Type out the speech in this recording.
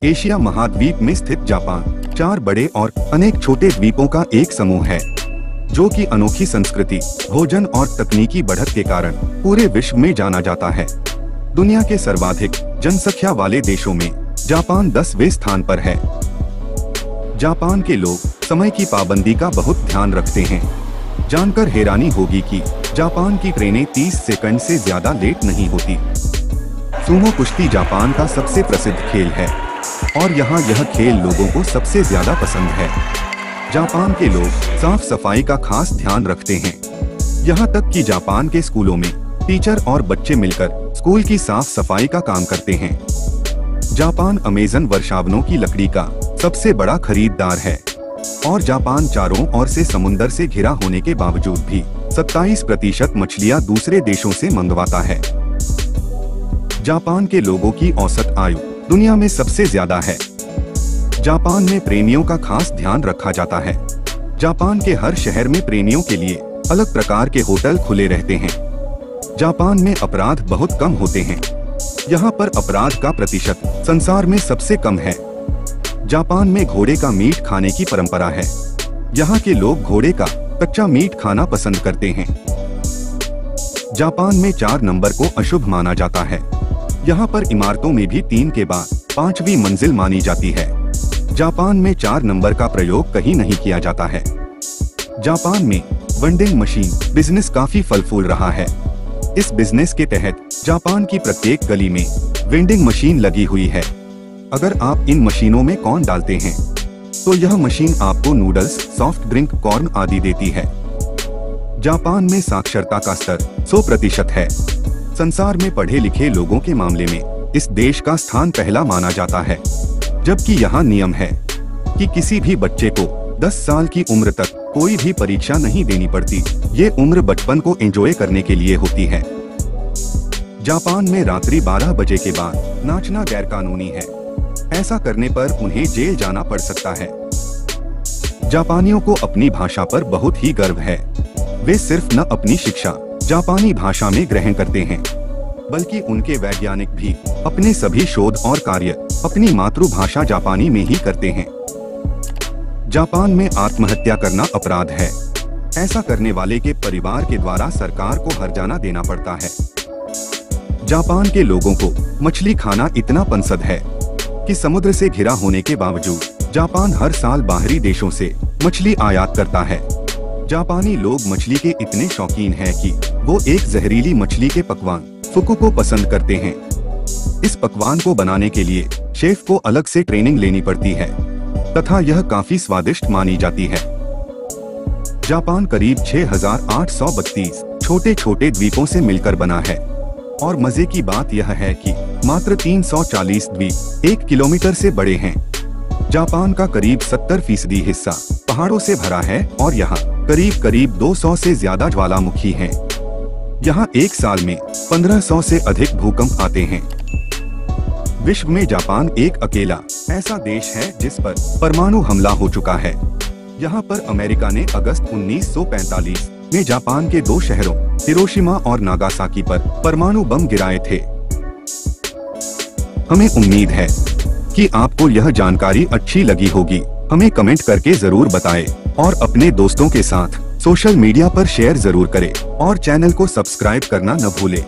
Asia महाद्वीप में स्थित जापान 4 बड़े और अनेक छोटे द्वीपों का एक समूह है, जो कि अनोखी संस्कृति, भोजन और तकनीकी बढ़त के कारण पूरे विश्व में जाना जाता है। दुनिया के सर्वाधिक जनसंख्या वाले देशों में जापान 10वें स्थान पर है। जापान के लोग समय की पाबंदी का बहुत ध्यान रखते हैं। जानकर हैरानी होगी कि जापान की ट्रेनें 30 सेकंड से ज्यादा लेट नहीं होती। सुमो कुश्ती जापान का सबसे प्रसिद्ध खेल है और यहाँ यह खेल लोगों को सबसे ज्यादा पसंद है। जापान के लोग साफ सफाई का खास ध्यान रखते हैं। यहाँ तक कि जापान के स्कूलों में टीचर और बच्चे मिलकर स्कूल की साफ सफाई का काम करते हैं। जापान अमेज़न वर्षावनों की लकड़ी का सबसे बड़ा खरीदार है और जापान चारों ओर से समुंदर से घिरा होने के बावजूद भी 27% मछलियां दूसरे देशों से मंगवाता है। जापान के लोगों की औसत आयु दुनिया में सबसे ज्यादा है। जापान में प्रेमियों का खास ध्यान रखा जाता है। जापान के हर शहर में प्रेमियों के लिए अलग प्रकार के होटल खुले रहते हैं। जापान में अपराध बहुत कम होते हैं। यहाँ पर अपराध का प्रतिशत संसार में सबसे कम है। जापान में घोड़े का मीट खाने की परंपरा है। यहाँ के लोग घोड़े का कच्चा मीट खाना पसंद करते हैं। जापान में 4 नंबर को अशुभ माना जाता है। यहाँ पर इमारतों में भी 3 के बाद 5वीं मंजिल मानी जाती है। जापान में 4 नंबर का प्रयोग कहीं नहीं किया जाता है। जापान में वेंडिंग मशीन बिजनेस काफी फल फूल रहा है। इस बिजनेस के तहत जापान की प्रत्येक गली में वेंडिंग मशीन लगी हुई है। अगर आप इन मशीनों में कॉर्न डालते हैं तो यह मशीन आपको नूडल्स, सॉफ्ट ड्रिंक, कॉर्न आदि देती है। जापान में साक्षरता का स्तर 100% है। संसार में पढ़े लिखे लोगों के मामले में इस देश का स्थान पहला माना जाता है, जबकि यहाँ नियम है कि किसी भी बच्चे को 10 साल की उम्र तक कोई भी परीक्षा नहीं देनी पड़ती। ये उम्र बचपन को एंजॉय करने के लिए होती है। जापान में रात्रि 12 बजे के बाद नाचना गैरकानूनी है। ऐसा करने पर उन्हें जेल जाना पड़ सकता है। जापानियों को अपनी भाषा पर बहुत ही गर्व है। वे सिर्फ न अपनी शिक्षा जापानी भाषा में ग्रहण करते हैं, बल्कि उनके वैज्ञानिक भी अपने सभी शोध और कार्य अपनी मातृभाषा जापानी में ही करते हैं। जापान में आत्महत्या करना अपराध है। ऐसा करने वाले के परिवार के द्वारा सरकार को हर्जाना देना पड़ता है। जापान के लोगों को मछली खाना इतना पसंद है कि समुद्र से घिरा होने के बावजूद जापान हर साल बाहरी देशों से मछली आयात करता है। जापानी लोग मछली के इतने शौकीन हैं कि वो एक जहरीली मछली के पकवान फुकु को पसंद करते हैं। इस पकवान को बनाने के लिए शेफ को अलग से ट्रेनिंग लेनी पड़ती है तथा यह काफी स्वादिष्ट मानी जाती है। जापान करीब 6,832 छोटे छोटे द्वीपों से मिलकर बना है और मजे की बात यह है कि मात्र 340 द्वीप 1 किलोमीटर से बड़े हैं। जापान का करीब 70% हिस्सा पहाड़ों से भरा है और यहाँ करीब 200 से ज्यादा ज्वालामुखी हैं। यहाँ एक साल में 1500 से अधिक भूकंप आते हैं। विश्व में जापान एक अकेला ऐसा देश है जिस पर परमाणु हमला हो चुका है। यहाँ पर अमेरिका ने अगस्त 1945 में जापान के 2 शहरों हिरोशिमा और नागासाकी पर परमाणु बम गिराए थे। हमें उम्मीद है कि आपको यह जानकारी अच्छी लगी होगी। हमें कमेंट करके जरूर बताएं और अपने दोस्तों के साथ सोशल मीडिया पर शेयर जरूर करें और चैनल को सब्सक्राइब करना न भूलें।